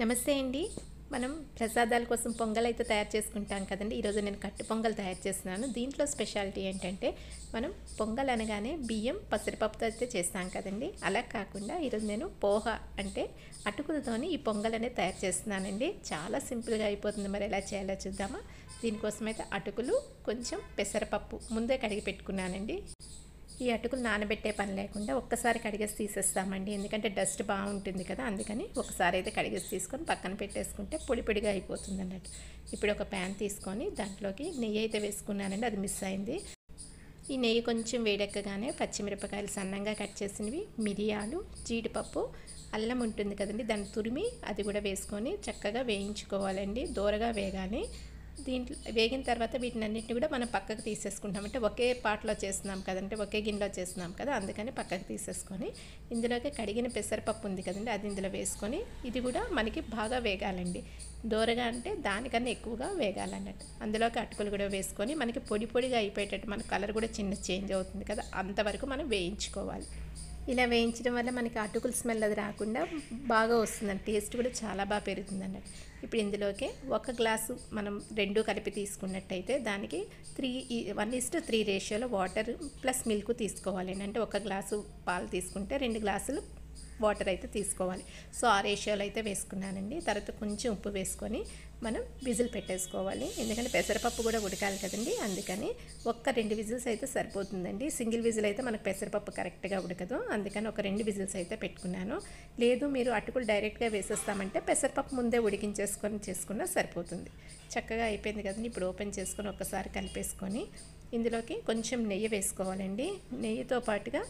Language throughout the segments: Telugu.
నమస్తే అండి. మనం ప్రసాదాల కోసం పొంగలైతే తయారు చేసుకుంటాం కదండీ! ఈరోజు నేను కట్టు పొంగల్ తయారు చేస్తున్నాను. దీంట్లో స్పెషాలిటీ ఏంటంటే, మనం పొంగల్ అనగానే బియ్యం, పెసరపప్పుతో అయితే చేస్తాం కదండీ! అలా కాకుండా ఈరోజు నేను పోహ అంటే అటుకులతోని ఈ పొంగల్ అనేది తయారు చేస్తున్నానండి. చాలా సింపుల్‌గా అయిపోతుంది. మరి ఎలా చేయాలో చూద్దామా? దీనికోసమైతే అటుకులు, కొంచెం పెసరపప్పు ముందే కడిగి పెట్టుకున్నానండి. ఈ అటుకులు నానబెట్టే పని లేకుండా ఒక్కసారి కడిగేసి తీసేస్తామండి. ఎందుకంటే డస్ట్ బాగుంటుంది కదా, అందుకని ఒకసారి అయితే కడిగేసి తీసుకొని పక్కన పెట్టేసుకుంటే పొడి పొడిగా అయిపోతుంది అన్నట్టు. ఇప్పుడు ఒక ప్యాన్ తీసుకొని దాంట్లోకి నెయ్యి అయితే వేసుకున్నానండి, అది మిస్ అయింది. ఈ నెయ్యి కొంచెం వేడెక్కగానే పచ్చిమిరపకాయలు సన్నంగా కట్ చేసినవి, మిరియాలు, జీడిపప్పు, అల్లం ఉంటుంది కదండి, దాన్ని తురిమి అది కూడా వేసుకొని చక్కగా వేయించుకోవాలండి. దోరగా వేగాలి. దీంట్లో వేగిన తర్వాత వీటినన్నిటిని కూడా మనం పక్కకు తీసేసుకుంటాం. అంటే ఒకే పాటలో చేస్తున్నాం కదంటే, ఒకే గిన్నెలో చేస్తున్నాం కదా, అందుకని పక్కకు తీసేసుకొని ఇందులోకి కడిగిన పెసరపప్పు ఉంది కదండి, అది ఇందులో వేసుకొని ఇది కూడా మనకి బాగా వేగాలండి. దోరగా అంటే దానికన్నా ఎక్కువగా వేగాలన్నట్టు. అందులోకి అటుకులు కూడా వేసుకొని మనకి పొడి పొడిగా అయిపోయేటట్టు, మన కలర్ కూడా చిన్న చేంజ్ అవుతుంది కదా, అంతవరకు మనం వేయించుకోవాలి. ఇలా వేయించడం వల్ల మనకి అటుకుల స్మెల్ అది రాకుండా బాగా వస్తుందండి. టేస్ట్ కూడా చాలా బాగా పెరుగుతుందండి. ఇప్పుడు ఇందులోకి ఒక గ్లాసు మనం రెండు కలిపి తీసుకున్నట్టయితే దానికి 1:3 రేషియోలో వాటర్ ప్లస్ మిల్క్ తీసుకోవాలండి. అంటే ఒక గ్లాసు పాలు తీసుకుంటే 2 గ్లాసులు వాటర్ అయితే తీసుకోవాలి. సో ఆ రేషియోలో అయితే వేసుకున్నానండి. తర్వాత కొంచెం ఉప్పు వేసుకొని మనం విజిల్ పెట్టేసుకోవాలి. ఎందుకంటే పెసరపప్పు కూడా ఉడకాలి కదండి, అందుకని ఒక్క 2 విజిల్స్ అయితే సరిపోతుందండి. సింగిల్ విజిల్ అయితే మనకు పెసరపప్పు కరెక్ట్గా ఉడకదు, అందుకని ఒక 2 విజిల్స్ అయితే పెట్టుకున్నాను. లేదు మీరు అటుకులు డైరెక్ట్గా వేసేస్తామంటే పెసరపప్పు ముందే ఉడికించేసుకొని చేసుకున్నా సరిపోతుంది. చక్కగా అయిపోయింది కదండి. ఇప్పుడు ఓపెన్ చేసుకొని ఒక్కసారి కలిపేసుకొని ఇందులోకి కొంచెం నెయ్యి వేసుకోవాలండి. నెయ్యితో పాటుగా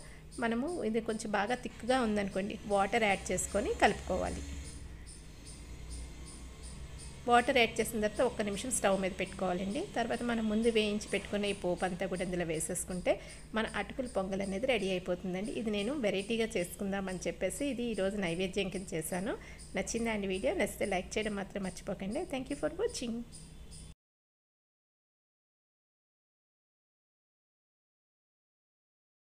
మనము ఇది కొంచెం బాగా థిక్గా ఉందనుకోండి, వాటర్ యాడ్ చేసుకొని కలుపుకోవాలి. వాటర్ యాడ్ చేసిన తర్వాత ఒక్క నిమిషం స్టవ్ మీద పెట్టుకోవాలండి. తర్వాత మనం ముందు వేయించి పెట్టుకునే ఈ పోపు అంతా కూడా ఇందులో వేసేసుకుంటే మన అటుకుల పొంగల్ అనేది రెడీ అయిపోతుందండి. ఇది నేను వెరైటీగా చేసుకుందామని చెప్పేసి ఇది ఈరోజు నైవేద్యం కింద చేశాను. నచ్చిందా అండి వీడియో? నచ్చితే లైక్ చేయడం మాత్రం మర్చిపోకండి. Thank you for watching.